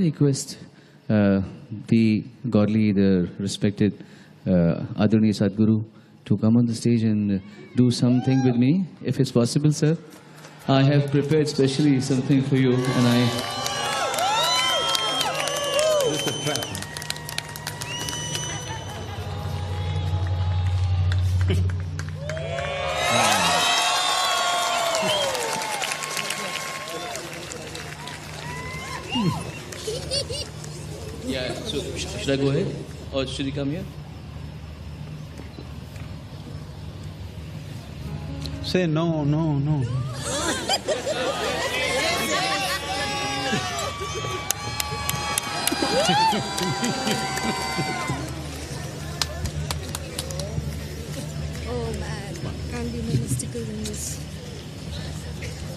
request the godly, the respected Adharaniya Sadhguru to come on the stage and do something with me, if it's possible, sir. I have prepared specially something for you, and I... This is a trap. Yeah, so should I go ahead? Or should he come here? Say no, no, no. Oh man, can't be many stickers in this.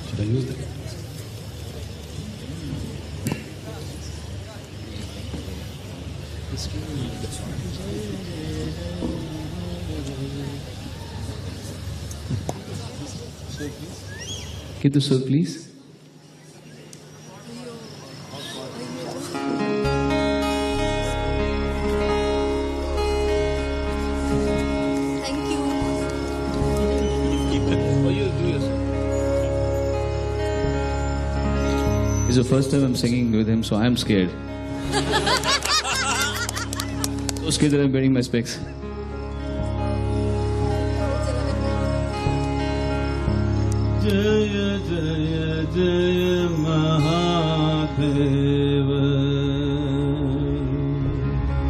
Should I use that? Keep the soul, please. Thank you. Keep it. Or you do yourself. It's the first time I'm singing with him, so I'm scared. So scared that I'm wearing my specs. Jaya Jaya Jaya Mahadeva.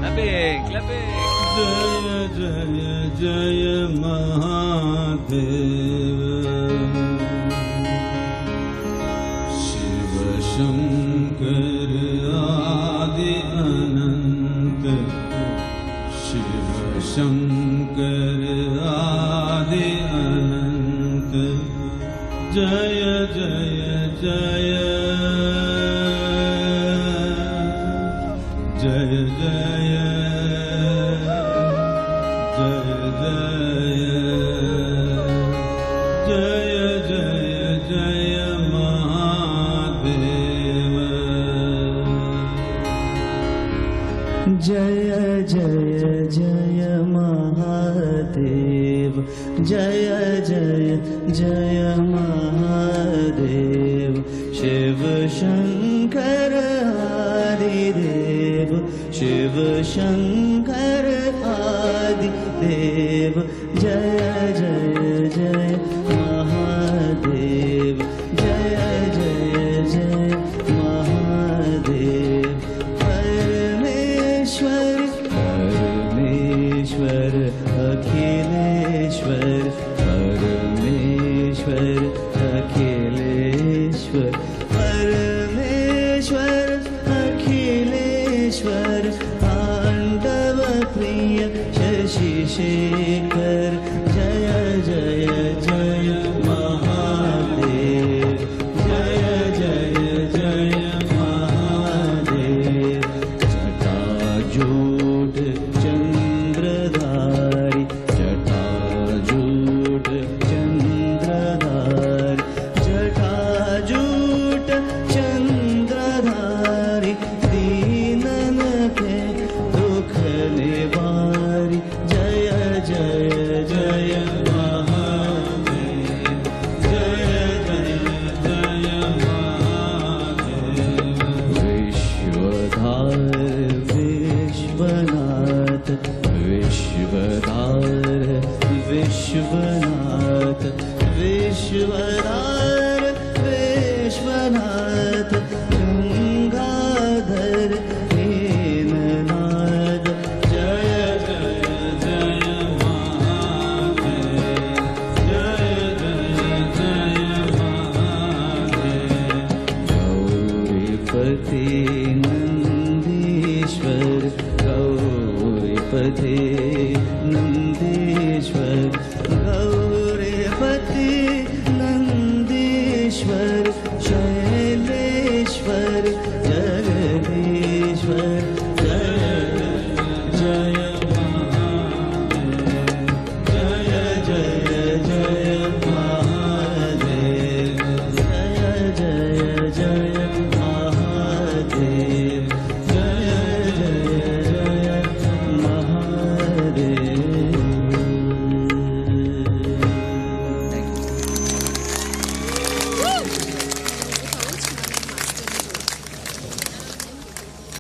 Clapping, clapping. Jaya Jaya Jaya Mahadeva. Shiva Shankar Adi Ananta. Shiva Shankar Adi Ananta. Jaya Jaya Jaya Jaya Jaya Jaya Jaya Jaya Jaya Mahadeva. Jaya Jaya Jaya Mahadev. Jaya Jaya Jaya Mahadev. Shiva Shankar Adi Dev. Shiva Shankar Adi Dev. Jaya Jaya Jaya Mahadev. Jaya Jaya Jaya Mahadev. Parameshwar Parameshwar Akhileshwar Parameshwar Akhileshwar Parameshwar Akhileshwar Pandava Priya Shashi Shekhar. Jaya Jaya Jaya Mahadev. Jaya Jaya Jaya Mahadev. Jatajod Chandradhari. Jatajod Chandradhari. Jatajod Chandradhari. Deenanathe dukh nivari. Jaya Jaya Jaya Mahadev. Jaya Jaya Jaya Mahadev. Vishwadhar Vishwanath. Vishwadhar Vishwanath. Vishwadhar Vishwanath. Gangadhar Hemanath. Jaya Jaya Jaya Mahadev. Jaya Jaya Jaya Mahadev. Gauripati Nandishwar. Gauripati Nandishwar. Gauripati Nandishwar. Shaileshwar Jagadishwar. Jaya Jaya Mahadev. Jaya Jaya Jaya Mahadev. Jaya Jaya Jaya Mahadev. Jai